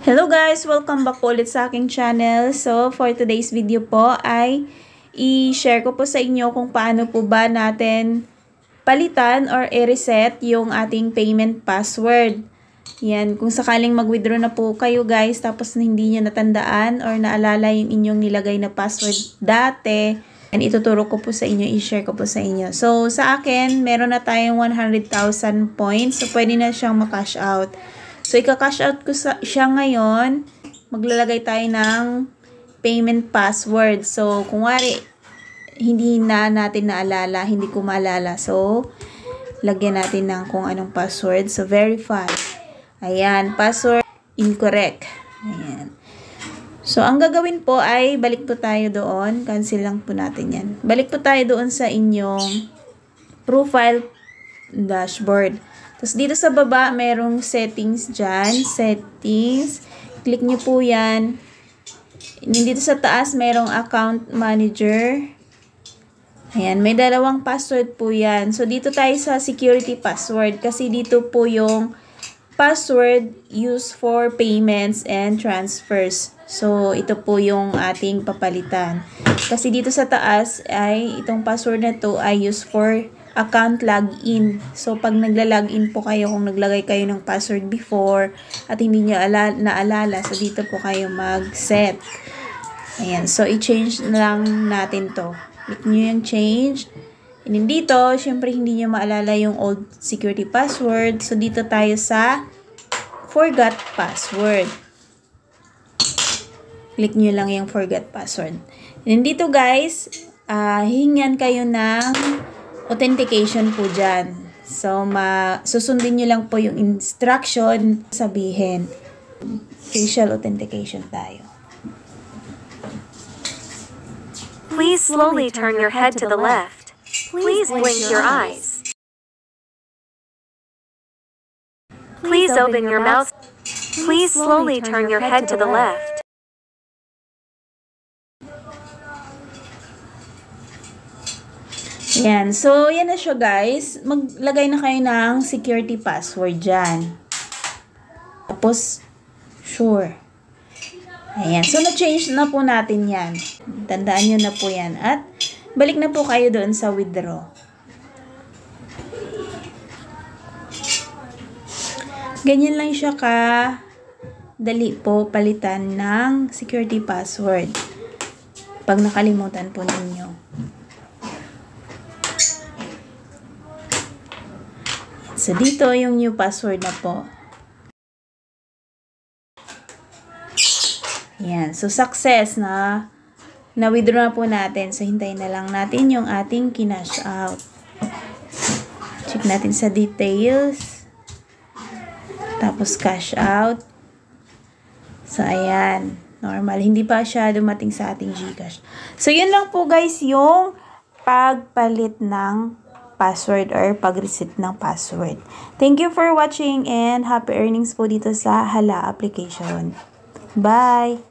Hello guys! Welcome back po ulit sa aking channel. So, for today's video po ay i-share ko po sa inyo kung paano po ba natin palitan or i-reset yung ating payment password. Yan, kung sakaling mag-withdraw na po kayo guys tapos hindi nyo natandaan or naalala yung inyong nilagay na password dati, and ituturo ko po sa inyo, i-share ko po sa inyo. So, sa akin, meron na tayong 100,000 points. So, pwede na siyang ma-cash out. So, ika-cash out ko siya ngayon. Maglalagay tayo ng payment password. So, kung wari, hindi na natin naalala, hindi ko maalala. So, lagyan natin ng kung anong password. So, verify. Ayan, password incorrect. Ayan. So, ang gagawin po ay balik po tayo doon. Cancel lang po natin yan. Balik po tayo doon sa inyong profile dashboard. Tapos, dito sa baba, merong settings dyan. Settings. Click nyo po yan. Dito sa taas, merong account manager. Ayan, may dalawang password po yan. So, dito tayo sa security password. Kasi dito po yung password used for payments and transfers. So, ito po yung ating papalitan. Kasi dito sa taas, ay itong password na to ay used for account login. So, pag nagla-login po kayo, kung naglagay kayo ng password before at hindi nyo naalala, so dito po kayo mag-set. Ayan. So, i-change lang natin to. Click nyo yung change. And then dito, syempre hindi nyo maalala yung old security password. So, dito tayo sa forgot password. Click nyo lang yung forgot password. And then dito guys, hihingan kayo ng authentication po dyan. So, susundin nyo lang po yung instruction sabihin. Facial authentication tayo. Please slowly turn your head to the left. Please blink your eyes. Please open your mouth. Please slowly turn your head to the left. Yan. So, yan na siya guys. Maglagay na kayo ng security password dyan. Tapos, sure. Ayan. So, na-change na po natin yan. Tandaan nyo na po yan. At, balik na po kayo doon sa withdraw. Ganyan lang siya dali po palitan ng security password. Pag nakalimutan po ninyo. So, dito yung new password na po. Yan. So, success na withdraw na po natin. So, hintayin na lang natin yung ating kinash out. Check natin sa details. Tapos, cash out. So, ayan. Normal. Hindi pa siya dumating sa ating GCash. So, yun lang po guys yung pagpalit ng password or pag-reset ng password. Thank you for watching and happy earnings po dito sa Hala application. Bye!